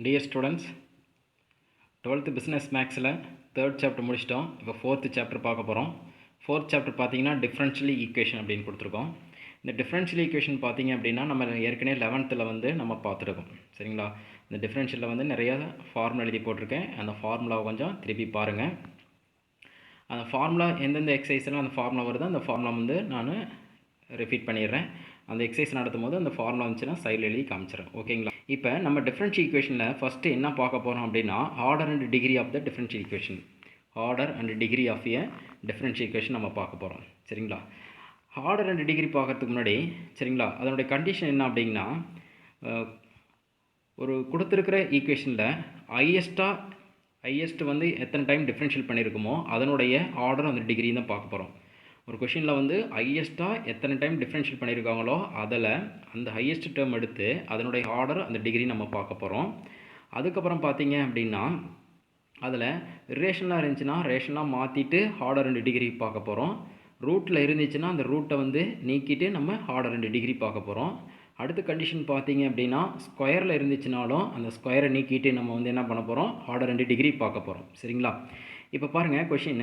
Dear students, 12th business maxல third chapter முடிச்சிட்டோம். இப்போ fourth chapter பார்க்க போகிறோம். fourth chapter பார்த்தீங்கன்னா differential equation அப்படின்னு கொடுத்துருக்கோம். இந்த differential equation பார்த்தீங்க அப்படின்னா நம்ம ஏற்கனவே 11th வந்து நம்ம பார்த்துருக்கோம். சரிங்களா? இந்த differentialல வந்து நிறைய ஃபார்முலா எழுதி போட்டிருக்கேன். அந்த ஃபார்முலாவை கொஞ்சம் திருப்பி பாருங்கள். அந்த ஃபார்முலா எந்தெந்த எக்ஸசைஸ்லாம் அந்த ஃபார்முலா வருதோ அந்த ஃபார்முலா வந்து நான் ரிப்பீட் பண்ணிடுறேன். அந்த எக்ஸசைஸ் நடத்தும் போது அந்த ஃபார்முலா வந்துச்சுன்னா சைடில் எழுதி காமிச்சிடுறேன். ஓகேங்களா? இப்போ நம்ம டிஃபரன்ஷியல் ஈக்குவேஷனில் ஃபஸ்ட்டு என்ன பார்க்க போகிறோம் அப்படின்னா order and degree of the differential equation. Order and degree of a differential equation நம்ம பார்க்க போகிறோம். சரிங்களா? ஆர்டர் அண்ட் டிகிரி பார்க்கறதுக்கு முன்னாடி சரிங்களா அதனுடைய கண்டிஷன் என்ன அப்படின்னா ஒரு கொடுத்துருக்கிற ஈக்குவேஷனில் ஹையஸ்ட் வந்து எத்தனை டைம் டிஃபரன்ஷியல் பண்ணியிருக்குமோ அதனுடைய ஆர்டர் அந்த டிகிரி தான் பார்க்க போகிறோம். ஒரு கொஷினில் வந்து ஹையஸ்ட்டாக எத்தனை டைம் டிஃப்ரென்ஷியேட் பண்ணியிருக்காங்களோ அதில் அந்த ஹையஸ்ட் டேர்ம் எடுத்து அதனுடைய ஆர்டர் அந்த டிகிரி நம்ம பார்க்க போகிறோம். அதுக்கப்புறம் பார்த்தீங்க அப்படின்னா அதில் ரிலேஷனாக இருந்துச்சுன்னா ரேஷனாக மாற்றிட்டு ஆர்டர் அண்ட் டிகிரி பார்க்க போகிறோம். ரூட்டில் இருந்துச்சுன்னா அந்த ரூட்டை வந்து நீக்கிட்டு நம்ம ஆர்டர் அண்ட் டிகிரி பார்க்க போகிறோம். அடுத்த கண்டிஷன் பார்த்தீங்க அப்படின்னா ஸ்கொயரில் இருந்துச்சுனாலும் அந்த ஸ்கொயரை நீக்கிட்டு நம்ம வந்து என்ன பண்ண போகிறோம் ஆர்டர் அண்ட் டிகிரி பார்க்க போகிறோம். சரிங்களா? இப்போ பாருங்கள் question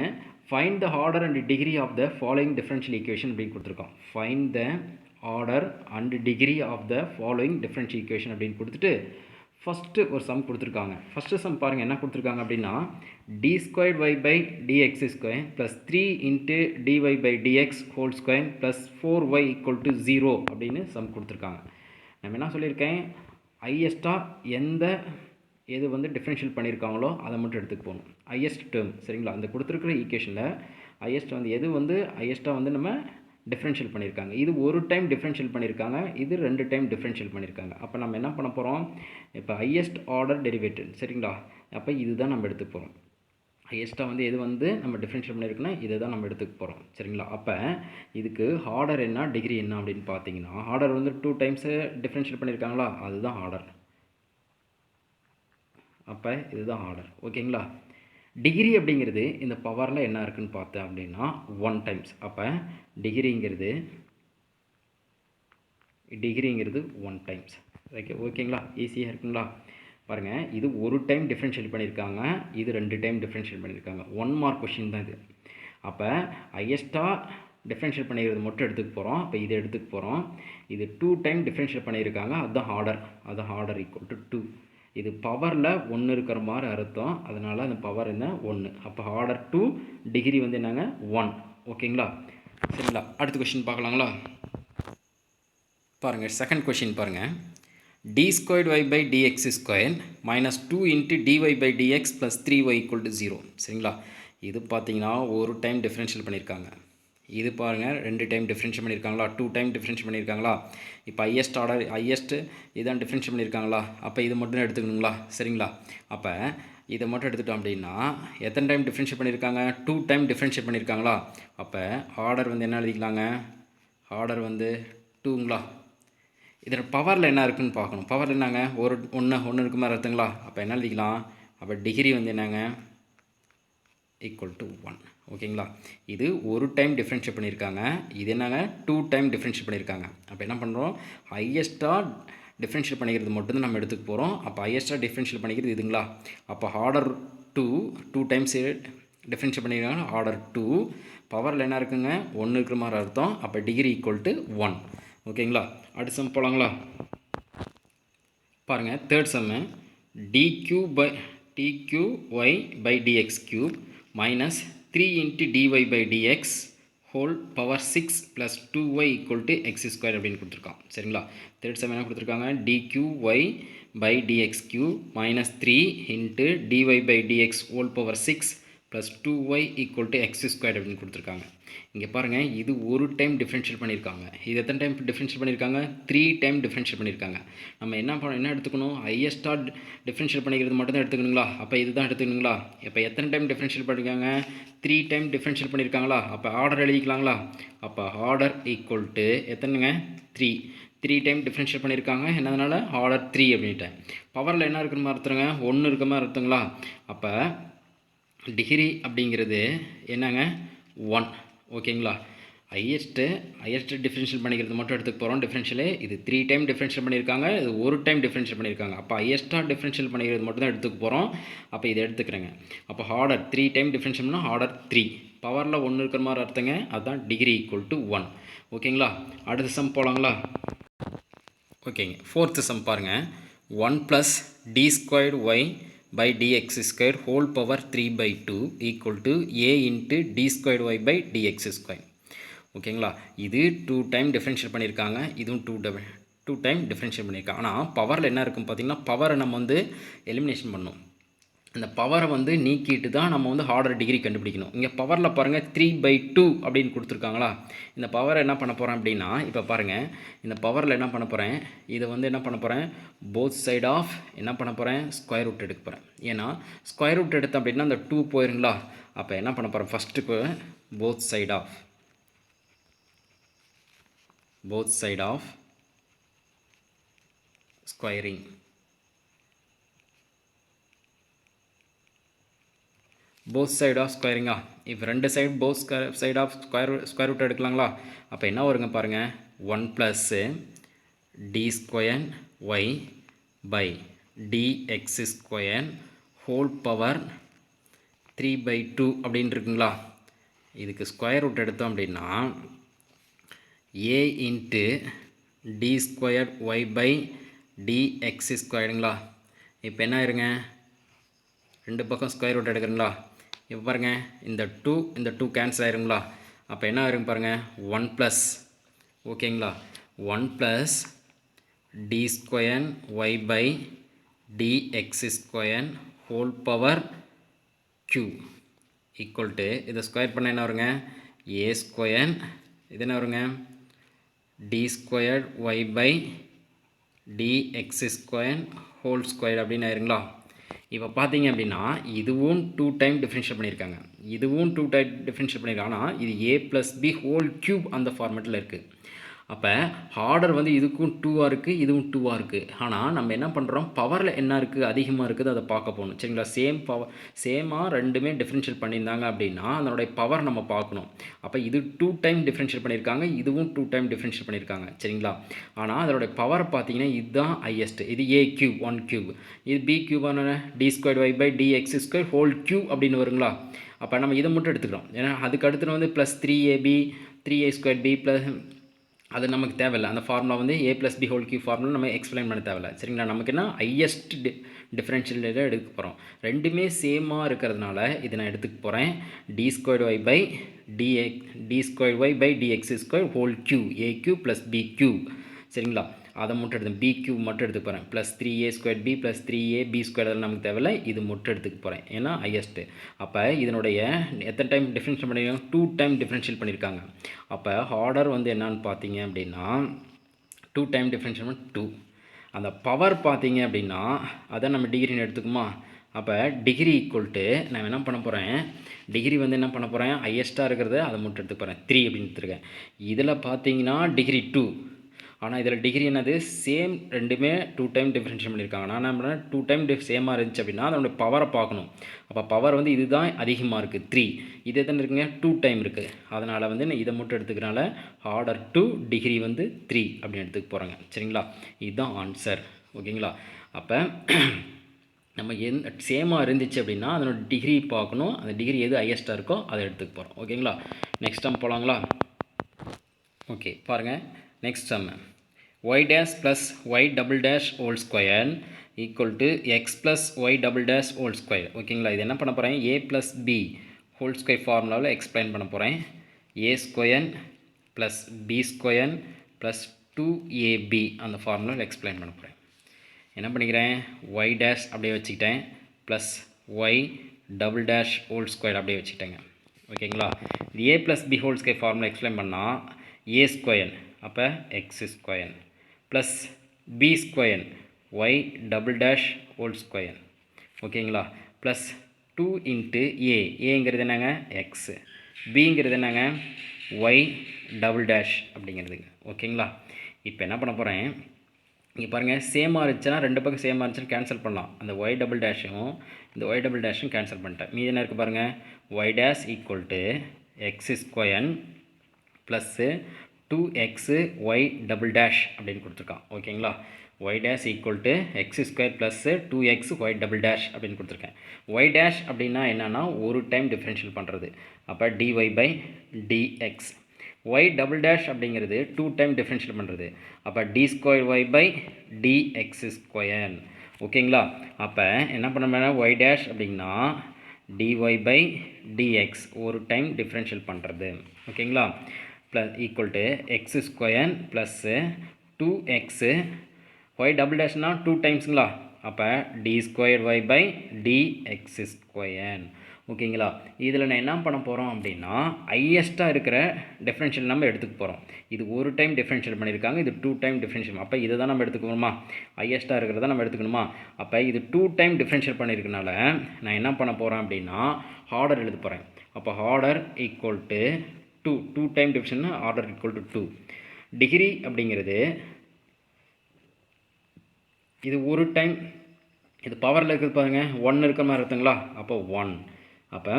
find the order and degree of the following differential equation அப்படின்னு கொடுத்துருக்கோம். Find the order and degree of the following differential equation அப்படின்னு கொடுத்துட்டு ஃபஸ்ட்டு ஒரு சம் கொடுத்துருக்காங்க. ஃபஸ்ட்டு சம் பாருங்கள் என்ன கொடுத்துருக்காங்க அப்படின்னா d squared y by dx square plus 3 into dy by dx whole square plus 4y equal to 0 அப்படின்னு some கொடுத்துருக்காங்க. நம்ம என்ன சொல்லியிருக்கேன் ஹையஸ்ட்டாக எது வந்து டிஃபரன்ஷியல் பண்ணியிருக்காங்களோ அதை மட்டும் எடுத்துக்க போகணும். ஹையஸ்ட் டேர்ம் சரிங்களா அந்த கொடுத்துருக்குற ஈக்குவேஷனில் ஹையஸ்ட் வந்து எது வந்து ஹையஸ்ட்டாக வந்து நம்ம டிஃப்ரென்ஷியல் பண்ணியிருக்காங்க. இது ஒரு டைம் டிஃப்ரென்ஷியல் பண்ணியிருக்காங்க, இது 2 டைம் டிஃப்ரென்ஷியல் பண்ணியிருக்காங்க. அப்போ நம்ம என்ன பண்ண போகிறோம் இப்போ ஹையஸ்ட் ஆர்டர் டெரிவேட்டிவ் சரிங்களா அப்போ இதுதான் நம்ம எடுத்துக்க போகிறோம். ஹையஸ்ட்டாக வந்து எது வந்து நம்ம டிஃப்ரென்ஷியல் பண்ணியிருக்கோன்னா இதை தான் நம்ம எடுத்துக்க போகிறோம். சரிங்களா? அப்போ இதுக்கு ஆர்டர் என்ன டிகிரி என்ன அப்படின்னு பார்த்தீங்கன்னா ஆர்டர் வந்து 2 டைம்ஸு டிஃப்ரென்ஷியல் பண்ணியிருக்காங்களா அதுதான் ஆர்டர். அப்போ இதுதான் ஆர்டர். ஓகேங்களா? டிகிரி அப்படிங்கிறது இந்த பவரில் என்ன இருக்குன்னு பார்த்தேன் அப்படின்னா 1 டைம்ஸ். அப்போ டிகிரிங்கிறது 1 டைம்ஸ். ஓகேங்களா? ஈஸியாக இருக்குங்களா? பாருங்கள் இது ஒரு டைம் டிஃப்ரென்ஷியல் பண்ணியிருக்காங்க, இது 2 டைம் டிஃப்ரென்ஷியல் பண்ணியிருக்காங்க. 1 மார்க் கொஷின் தான் இது. அப்போ ஹையஸ்ட்டாக டிஃப்ரென்ஷியல் பண்ணிக்கிறது மட்டும் எடுத்துக்க போகிறோம். அப்போ இதை எடுத்துக்க போகிறோம். இது 2 டைம் டிஃப்ரென்ஷியல் பண்ணியிருக்காங்க, அதுதான் ஆர்டர் ஈக்குவல் டு 2. இது பவரில் 1 இருக்கிற மாதிரி அர்த்தம், அதனால் அந்த பவர் என்ன 1. அப்போ ஆர்டர் 2 டிகிரி வந்து என்னங்க 1. ஓகேங்களா? சரிங்களா? அடுத்த கொஷின் பார்க்கலாங்களா? பாருங்கள் செகண்ட் கொஷின் பாருங்கள் d squared y by dx square minus 2 into dy by dx plus 3y equal to 0. சரிங்களா? இது பார்த்தீங்கன்னா ஒரு டைம் டிஃப்ரென்ஷியல் பண்ணியிருக்காங்க. இது பாருங்கள் 2 டைம் டிஃப்ரென்ஷியல் பண்ணியிருக்காங்களா, 2 டைம் டிஃப்ரென்ஷியல் பண்ணியிருக்காங்களா. இப்போ ஹையஸ்ட்டு இதான் டிஃப்ரென்ஷியல் பண்ணியிருக்காங்களா, அப்போ இது மட்டும் எடுத்துக்கணுங்களா? சரிங்களா? அப்போ இதை மட்டும் எடுத்துட்டோம் அப்படின்னா எத்தனை டைம் டிஃப்ரென்ஷியல் பண்ணியிருக்காங்க 2 டைம் டிஃப்ரென்ஷியல் பண்ணியிருக்காங்களா. அப்போ ஆர்டர் வந்து என்ன எழுதிக்கலாங்க ஆர்டர் வந்து 2ங்களா. இதில் பவரில் என்ன இருக்குதுன்னு பார்க்கணும். பவரில் என்னங்க ஒன்று இருக்கு மாதிரி அர்த்தங்களா. அப்போ என்ன எழுதிக்கலாம் அப்போ டிகிரி வந்து என்னங்க ஈக்குவல் டு 1. ஓகேங்களா? இது ஒரு டைம் டிஃப்ரென்ஷியேட் பண்ணியிருக்காங்க, இது என்னங்க 2 டைம் டிஃப்ரென்ஷியேட் பண்ணியிருக்காங்க. அப்போ என்ன பண்ணுறோம் ஹையஸ்ட்டாக டிஃப்ரென்ஷியேட் பண்ணிக்கிறது மட்டும்தான் நம்ம எடுத்துக்க போகிறோம். அப்போ ஹையஸ்ட்டாக டிஃப்ரென்ஷியேட் பண்ணிக்கிறது இதுங்களா. அப்போ ஆர்டர் 2 டைம்ஸ் டிஃப்ரென்ஷியேட் பண்ணியிருக்காங்க ஆர்டர் 2. பவரில் என்ன இருக்குங்க 1 இருக்கிற மாதிரி அர்த்தம். அப்போ டிகிரி ஈக்குவல் டு 1. ஓகேங்களா? அடுத்த சம் போகலாங்களா? பாருங்கள் third sum dqy by dx cube minus 3 into dy by dx whole power 6 plus 2y equal to x square அப்படின்னு கொடுத்துருக்கான். சரிங்களா? தேர்ட் சம் என்ன கொடுத்துருக்காங்க dqy by dx cube minus 3 into dy by dx whole power 6 plus 2y equal to x square அப்படின்னு கொடுத்துருக்காங்க. இங்கே பாருங்கள் இது ஒரு டைம் டிஃப்ரென்ஷியல் பண்ணியிருக்காங்க, இது எத்தனை டைம் டிஃப்ரென்ஷியல் பண்ணியிருக்காங்க 3 டைம் டிஃப்ரென்ஷியல் பண்ணியிருக்காங்க. நம்ம என்ன எடுத்துக்கணும் ஹையஸ்ட்டாக டிஃப்ரென்ஷியல் பண்ணிக்கிறது மட்டும் தான் எடுத்துக்கணுங்களா. அப்போ இதுதான் எடுத்துக்கணுங்களா. இப்போ எத்தனை டைம் டிஃப்ரென்ஷியல் பண்ணியிருக்காங்க 3 டைம் டிஃப்ரென்ஷியல் பண்ணியிருக்காங்களா. அப்போ ஆர்டர் எழுதிக்கலாங்களா. அப்போ ஆர்டர் ஈக்குவல் டு எத்தனைங்க 3 டைம் டிஃப்ரென்ஷியல் பண்ணியிருக்காங்க, என்னதுனால ஆர்டர் 3 அப்படின்ட்டேன். பவரில் என்ன இருக்கிற மாதிரி அர்த்தங்க 1 இருக்கிற மாதிரி அர்த்தங்களா. அப்போ டிகிரி அப்படிங்கிறது என்னங்க 1. ஓகேங்களா? ஹையஸ்ட் டிஃபரன்ஷியல் பண்ணிக்கிறது மட்டும் எடுத்துக்க போகிறோம். டிஃபரன்ஷியலே இது 3 டைம் டிஃபரன்ஷியல் பண்ணியிருக்காங்க, இது ஒரு டைம் டிஃபரன்ஷியல் பண்ணியிருக்காங்க. அப்போ ஹையஸ்ட்டாக டிஃபரன்ஷியல் பண்ணிக்கிறது மட்டும் தான் எடுத்துக்க போகிறோம். அப்போ இதை எடுத்துக்கிறேங்க. அப்போ ஆர்டர் 3 டைம் டிஃபரன்ஷியல் பண்ணால் ஆர்டர் 3 பவரில் 1 இருக்கிற மாதிரி அர்த்தங்க. அதுதான் டிகிரி ஈக்குவல் டு 1. ஓகேங்களா? அடுத்த சம் போகலாங்களா? ஓகேங்க, 4th சம் பாருங்கள். 1 + d² y by dx² whole power 3/2 equal to a into d² y by dx². ஓகேங்களா? இது 2 டைம் டிஃபரன்ஷியல் பண்ணியிருக்காங்க, இதுவும் 2 டைம் டிஃபரன்ஷியல் பண்ணியிருக்காங்க. ஆனால் பவரில் என்ன இருக்கும் பார்த்தீங்கன்னா, பவரை நம்ம வந்து எலிமினேஷன் பண்ணணும். இந்த பவரை வந்து நீக்கிட்டு தான் நம்ம வந்து ஆர்டர் டிகிரி கண்டுபிடிக்கணும். இங்கே பவரில் பாருங்கள் 3/2 அப்படின்னு கொடுத்துருக்காங்களா. இந்த பவரை என்ன பண்ண போகிறேன் அப்படின்னா, இப்போ பாருங்கள் இந்த பவரில் என்ன பண்ண போகிறேன், இதை வந்து என்ன பண்ண போகிறேன், போத் சைட் ஆஃப் என்ன பண்ண போகிறேன், ஸ்கொயர் ரூட் எடுக்க போகிறேன். ஏன்னா ஸ்கொயர் ரூட் எடுத்தேன் அப்படின்னா அந்த 2 போயிருங்களா. அப்போ என்ன பண்ண போகிறேன், ஃபஸ்ட்டுக்கு both side of squaring. Both side of ஸ்கொயரிங்கா. இப்போ 2 side both side of square root எடுக்கலாங்களா. அப்போ என்ன வருங்க பாருங்கள், 1 + d² y by dx² whole power 3/2 அப்படின்னு இருக்குங்களா. இதுக்கு ஸ்கொயர் ரூட் எடுத்தோம் அப்படின்னா a into d² y by dx²ங்களா. இப்போ என்ன ஆயிருங்க, 2 பக்கம் ஸ்கொயர் ரூட் எடுக்கிறீங்களா. இப்போ பாருங்கள் இந்த 2 கேன்சல் ஆயிருங்களா. அப்போ என்ன ஆயிருங்க பாருங்கள், 1 + ஓகேங்களா, 1 + d² y by dx² whole power q equal to இதை ஸ்கொயர் பண்ண என்ன வருங்க, a². இது என்ன வருங்க, d² y by dx² whole square அப்படின்னு ஆயிருங்களா. இப்போ பார்த்தீங்க அப்படின்னா இதுவும் 2 டைம் டிஃபரன்ஷியல் பண்ணியிருக்காங்க, இதுவும் 2 டைம் டிஃபரன்ஷியல் பண்ணியிருக்காங்க. ஆனால் இது a + b ஹோல் க்யூப் அந்த ஃபார்மேட்டில் இருக்குது. அப்போ ஆர்டர் வந்து இதுக்கும் 2ஆக இருக்குது, இதுவும் 2ஆக இருக்குது. ஆனால் நம்ம என்ன பண்ணுறோம், பவரில் என்ன இருக்குது அதிகமாக இருக்குது அதை பார்க்க போகணும். சரிங்களா. சேமாக ரெண்டுமே டிஃபரன்ஷியல் பண்ணியிருந்தாங்க அப்படின்னா அதனுடைய பவர் நம்ம பார்க்கணும். அப்போ இது 2 டைம் டிஃபரன்ஷியல் பண்ணியிருக்காங்க, இதுவும் 2 டைம் டிஃபரன்ஷியல் பண்ணியிருக்காங்க. சரிங்களா. ஆனால் அதனுடைய பவர் பார்த்தீங்கன்னா இதுதான் ஹையஸ்ட். இது a³ 1³ இது b³ d² y by dx² whole cube அப்படின்னு வருங்களா. அப்போ நம்ம இதை மட்டும் எடுத்துக்கிறோம். ஏன்னா அதுக்கு அடுத்து வந்து +3ab 3a²b ப்ளஸ் அது நமக்கு தேவையில்லை. அந்த ஃபார்முலா வந்து a + b whole cube formula நம்ம எக்ஸ்பிளைன் பண்ண தேவையில்லை. சரிங்களா. நமக்கு என்ன ஹையஸ்ட் டிஃபரன்ஷியல் எடுக்க போகிறோம். ரெண்டுமே சேமாக இருக்கிறதுனால இதை நான் எடுத்துக்க போகிறேன். d² y by dx² whole cube a³ + b³ சரிங்களா. அதை மட்டும் எடுத்து b³ மட்டும் எடுத்துக்க போகிறேன். +3a²b + 3ab² அதெல்லாம் நமக்கு தேவையில்லை, இது மட்டும் எடுத்துக்க போகிறேன் ஏன்னா ஹையஸ்ட்டு. அப்போ இதனுடைய எத்தனை டைம் டிஃபரன்ஷியல் பண்ணியிருக்காங்க, 2 டைம் டிஃபரன்ஷியல் பண்ணியிருக்காங்க. அப்போ ஆர்டர் வந்து என்னன்னு பார்த்தீங்க அப்படின்னா 2 டைம் டிஃபரன்ஷியல் 2. அந்த பவர் பார்த்தீங்க அப்படின்னா அதை நம்ம டிகிரின்னு எடுத்துக்குமா. அப்போ டிகிரி ஈக்குவல் டு நான் என்ன பண்ண போகிறேன், டிகிரி வந்து என்ன பண்ண போகிறேன், ஹையஸ்ட்டாக இருக்கிறத அதை மட்டும் எடுத்துக்க போகிறேன், 3 அப்படின்னு எடுத்துருக்கேன். இதில் பார்த்தீங்கன்னா டிகிரி 2. ஆனால் இதில் டிகிரி என்னது சேம், ரெண்டுமே 2 டைம் டிஃபரன்ஷியல் பண்ணியிருக்காங்க. நான் என்ன பண்ணேன், 2 டைம் சேமாக இருந்துச்சு அப்படின்னா அதனுடைய பவரை பார்க்கணும். அப்போ பவர் வந்து இதுதான் அதிகமாக இருக்குது 3, இது எத்தனை இருக்குங்க 2 டைம் இருக்குது. அதனால் வந்து நான் இதை மட்டும் எடுத்துக்கிறனால ஆர்டர் 2 டிகிரி வந்து 3 அப்படின்னு எடுத்துக்க போகிறேங்க. சரிங்களா. இதுதான் ஆன்சர். ஓகேங்களா. அப்போ நம்ம சேமாக இருந்துச்சு அப்படின்னா அதனோட டிகிரி பார்க்கணும், அந்த டிகிரி எது ஹையஸ்ட்டாக இருக்கோ அதை எடுத்துக்க போகிறோம். ஓகேங்களா. நெக்ஸ்ட் டைம் போகலாங்களா. ஓகே பாருங்கள், next sum y dash plus y double dash whole square equal to x plus y double dash whole square. ஓகேங்களா. இது என்ன பண்ண போகிறேன், a plus b whole square ஃபார்முலாவில் எக்ஸ்பிளைன் பண்ண போகிறேன். a² plus b² plus 2ab அந்த ஃபார்முலாவில் எக்ஸ்பிளைன் பண்ண போகிறேன். என்ன பண்ணிக்கிறேன், y dash அப்படியே வச்சுக்கிட்டேன் plus y double dash whole square அப்படியே வச்சுக்கிட்டேங்க. ஓகேங்களா. இது a plus b whole square formula explain பண்ணால் a² அப்போ x² plus b² y double dash whole square. ஓகேங்களா. ப்ளஸ் 2 இன்ட்டு ஏங்கிறது என்னங்க x, பிங்கிறது என்னங்க y double dash அப்படிங்கிறதுங்க. ஓகேங்களா. இப்போ என்ன பண்ண போகிறேன், இங்கே பாருங்கள் சேமாக இருந்துச்சுன்னா 2 பக்கம் சேமாக இருந்துச்சுன்னா கேன்சல் பண்ணலாம். அந்த y double டேஷும் இந்த y double டேஷும் கேன்சல் பண்ணிட்டேன். மீதி என்ன இருக்குது பாருங்கள், y dash equal to x² plus 2x y double dash அப்படின்னு கொடுத்துருக்கான். ஓகேங்களா, y dash equal to x square plus 2x y double dash அப்படின்னு கொடுத்துருக்கேன். y டேஷ் அப்படின்னா என்னென்னா ஒரு டைம் டிஃப்ரென்ஷியல் பண்ணுறது. அப்போ dy by dx. y double dash அப்படிங்கிறது 2 டைம் டிஃப்ரென்ஷியல் பண்ணுறது. அப்போ d square y by dx square. ஓகேங்களா, அப்போ என்ன பண்ண y டேஷ் அப்படின்னா dy பை dx ஒரு டைம் டிஃப்ரென்ஷியல் பண்ணுறது. ஓகேங்களா, plus equal to x square plus 2x y double டேஷ்னா 2 டைம்ஸுங்களா. அப்போ d square y by dx square. ஓகேங்களா, இதில் நான் என்ன பண்ண போகிறோம் அப்படின்னா ஹையஸ்ட்டாக இருக்கிற டிஃப்ரென்ஷியல் நம்ம எடுத்துக்க போகிறோம். இது ஒரு டைம் டிஃப்ரென்ஷியல் பண்ணியிருக்காங்க, இது 2 டைம் டிஃப்ரென்ஷியல். அப்போ இதை தான் நம்ம எடுத்துக்கணுமா, ஹையஸ்ட்டாக இருக்கிறத நம்ம எடுத்துக்கணுமா. அப்போ இது 2 டைம் டிஃப்ரென்ஷியல் பண்ணியிருக்கனால நான் என்ன பண்ண போகிறேன் அப்படின்னா ஆர்டர் எழுத போகிறேன். அப்போ order equal to 2 time differentiation order equal to 2. Degree அப்படிங்கிறது இது ஒரு டைம், இது பவரில் இருக்கிறது பாருங்கள் 1 இருக்கிற மாதிரி இருக்குங்களா. அப்போ 1. அப்போ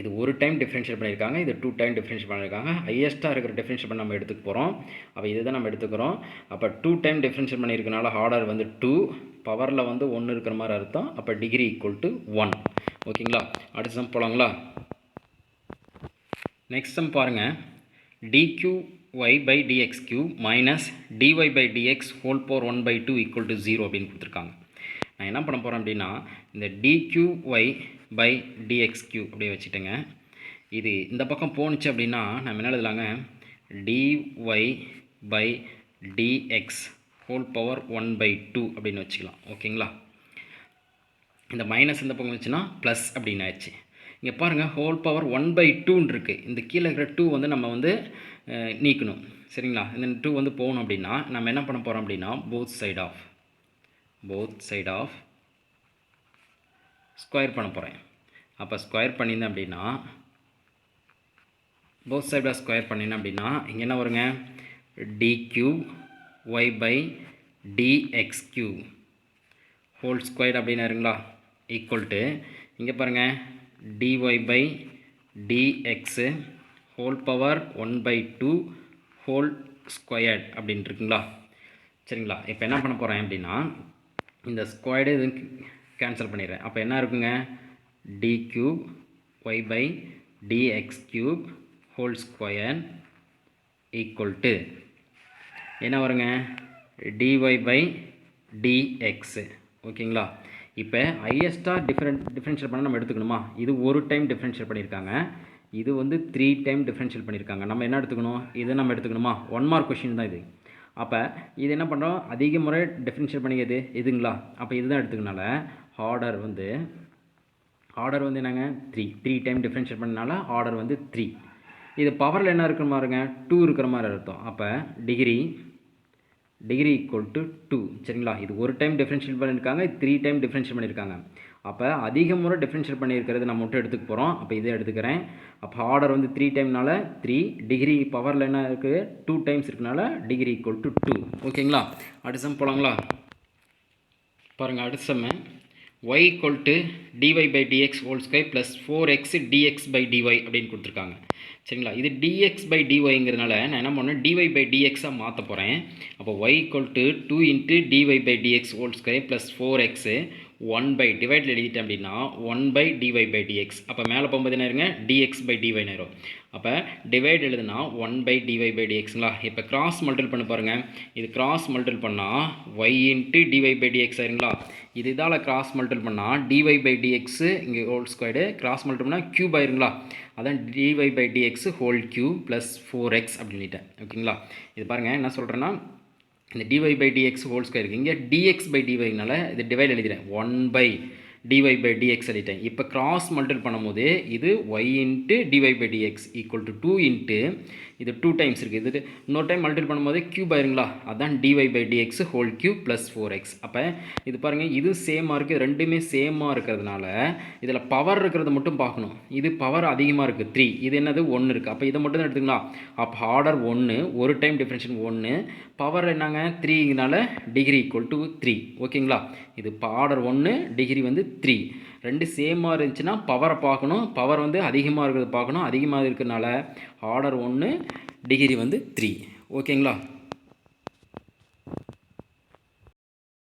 இது ஒரு டைம் டிஃப்ரென்ஷியல் பண்ணியிருக்காங்க, இது 2 டைம் டிஃப்ரென்ஷியல் பண்ணியிருக்காங்க. ஹையஸ்ட்டாக இருக்கிற டிஃப்ரென்ஷியல் பண்ணி நம்ம எடுத்துக்க போகிறோம். அப்போ இதுதான் நம்ம எடுத்துக்கிறோம். அப்போ 2 டைம் டிஃப்ரென்ஷியல் பண்ணியிருக்கனால ஆர்டர் வந்து 2, பவரில் வந்து 1 இருக்கிற மாதிரி அர்த்தம். அப்போ டிகிரி ஈக்குவல் டு 1. ஓகேங்களா, அடுத்த சம் போகலாங்களா. நெக்ஸ்ட் சம் பாருங்கள், dq y by dx cube minus dy by dx whole power 1 by 2 equal to 0 அப்படின்னு கொடுத்துருக்காங்க. நான் என்ன பண்ண போகிறேன் அப்படின்னா இந்த dq y by dx cube அப்படியே வச்சுட்டேங்க. இது இந்த பக்கம் போணுச்சு அப்படின்னா நம்ம என்ன எழுதலாங்க, dy by dx whole power 1 by 2 அப்படின்னு வச்சுக்கலாம். ஓகேங்களா, இந்த மைனஸ் இந்த பக்கம் வச்சுன்னா ப்ளஸ் அப்படின்னு ஆயிடுச்சு. இங்கே பாருங்கள் ஹோல் பவர் 1 by 2 இருக்குது. இந்த கீழே இருக்கிற 2 வந்து நம்ம வந்து நீக்கணும். சரிங்களா, இந்த 2 வந்து போகணும் அப்படின்னா நம்ம என்ன பண்ண போகிறோம் அப்படின்னா போத் சைட் ஆஃப் ஸ்கொயர் பண்ண போகிறேன். அப்போ ஸ்கொயர் பண்ணியிருந்தேன் அப்படின்னா போத் சைட் ஆஃப் ஸ்கொயர் பண்ணினேன் அப்படின்னா இங்கே என்ன வருங்க, d cube y by dx cube whole square அப்படின்னு இருங்களா ஈக்குவல் டு இங்கே பாருங்கள் dy by dx whole power 1 by 2 whole squared அப்படின்னு இருக்குங்களா. சரிங்களா, இப்போ என்ன பண்ண போகிறேன் அப்படின்னா இந்த ஸ்கொயர்டு இது கேன்சல் பண்ணிடுறேன். அப்போ என்ன இருக்குங்க, d cube y by dx cube whole square equal to என்ன வருங்க, dy by dx. ஓகேங்களா, இப்போ ஹையஸ்ட்டாக டிஃப்ரென்ஷியல் பண்ண நம்ம எடுத்துக்கணுமா. இது ஒரு டைம் டிஃப்ரென்ஷியல் பண்ணியிருக்காங்க, இது வந்து 3 டைம் டிஃப்ரென்ஷியல் பண்ணியிருக்காங்க. நம்ம என்ன எடுத்துக்கணும், இதை நம்ம எடுத்துக்கணுமா. 1 மார்க் கொஷின் தான் இது. அப்போ இது என்ன பண்ணுறோம், அதிக முறை டிஃப்ரென்ஷியல் பண்ணிக்கிறது இதுங்களா. அப்போ இதுதான் எடுத்துக்கனால ஆர்டர் வந்து என்னங்க 3 டைம் டிஃப்ரென்ஷியல் பண்ணனால ஆர்டர் வந்து 3. இது பவரில் என்ன இருக்கிற மாதிரிங்க 2 இருக்கிற மாதிரி அர்த்தம். அப்போ டிகிரி ஈக்குவல் டு 2. சரிங்களா, இது ஒரு டைம் டிஃப்ரென்ஷியல் பண்ணியிருக்காங்க, 3 டைம் டிஃப்ரென்ஷியல் பண்ணியிருக்காங்க. அப்போ அதிக முறை டிஃப்ரென்ஷியல் பண்ணியிருக்கிறது நம்ம மட்டும் எடுத்துக்க போகிறோம். அப்போ இதை எடுத்துக்கிறேன். அப்போ ஆர்டர் வந்து 3 டைம்னால 3, டிகிரி பவரில் என்ன இருக்குது 2 டைம்ஸ் இருக்கனால டிகிரி ஈக்குவல் டு 2. ஓகேங்களா, அடுத்த சம் போகலாங்களா. பாருங்கள், அடுத்த sum y equal to dy by dx whole square plus 4x dx by dy அப்படின்னு கொடுத்துருக்காங்க. சரிங்களா, இது dx by dyங்கிறதுனால நான் என்ன பண்ணேன் dy by dxஆக மாற்ற போகிறேன். அப்போ y equal to 2 into dy by dx whole square plus 4x 1 by டிவைடில் எழுதிட்டேன் அப்படின்னா 1 by dy by dx. அப்போ மேலே போகும்போது என்ன இருங்க dx by dy நேரம். அப்போ டிவைட் எழுதுனா 1 by dy by dxங்களா. இப்போ கிராஸ் மல்டிபிள் பண்ண பாருங்கள், இது கிராஸ் மல்டிபிள் பண்ணால் y into dy by dx ஆயிருங்களா. இது இதால் கிராஸ் மல்டிபிள் பண்ணால் dy by dx இங்கே ஹோல் ஸ்கொயர்டு கிராஸ் மல்டிபிள் பண்ணால் க்யூப் ஆயிருங்களா. அதான் dy by dx whole cube plus 4x அப்படின்ட்டேன். ஓகேங்களா, இது பாருங்கள் என்ன சொல்கிறேன்னா இந்த dy by dx whole square இருக்குது, இங்கே dx by dyனால இது டிவைட் எழுதிட்டேன் 1 by dy by dx எழுதிட்டேன். இப்போ கிராஸ் மல்டிபிள் பண்ணும்போது இது y into dy by dx equal to 2 into இது 2 டைம்ஸ் இருக்குது, இது இன்னொரு டைம் மல்டிபிள் பண்ணும்போது க்யூப் ஆயிருங்களா. அதான் dy by dx whole cube plus 4x. அப்போ இது பாருங்கள் இது சேமாக இருக்குது, ரெண்டுமே சேமாக இருக்கிறதுனால இதில் பவர் இருக்கிறத மட்டும் பார்க்கணும். இது பவர் அதிகமாக இருக்குது 3, இது என்னது 1 இருக்குது. அப்போ இதை மட்டும் தான் எடுத்துக்கலாம். அப்போ ஆர்டர் 1, ஒரு டைம் டிஃப்ரென்ஷியல் 1, பவர் என்னங்க 3ங்கனால டிகிரி ஈக்குவல் டு 3. ஓகேங்களா, இது ஆர்டர் 1, டிகிரி வந்து 3. ரெண்டு சேமாக இருந்துச்சுன்னா பவரை பார்க்கணும், பவர் வந்து அதிகமாக இருக்கிறது பார்க்கணும். அதிகமாக இருக்கிறதுனால ஆர்டர் 1, டிகிரி வந்து 3. ஓகேங்களா?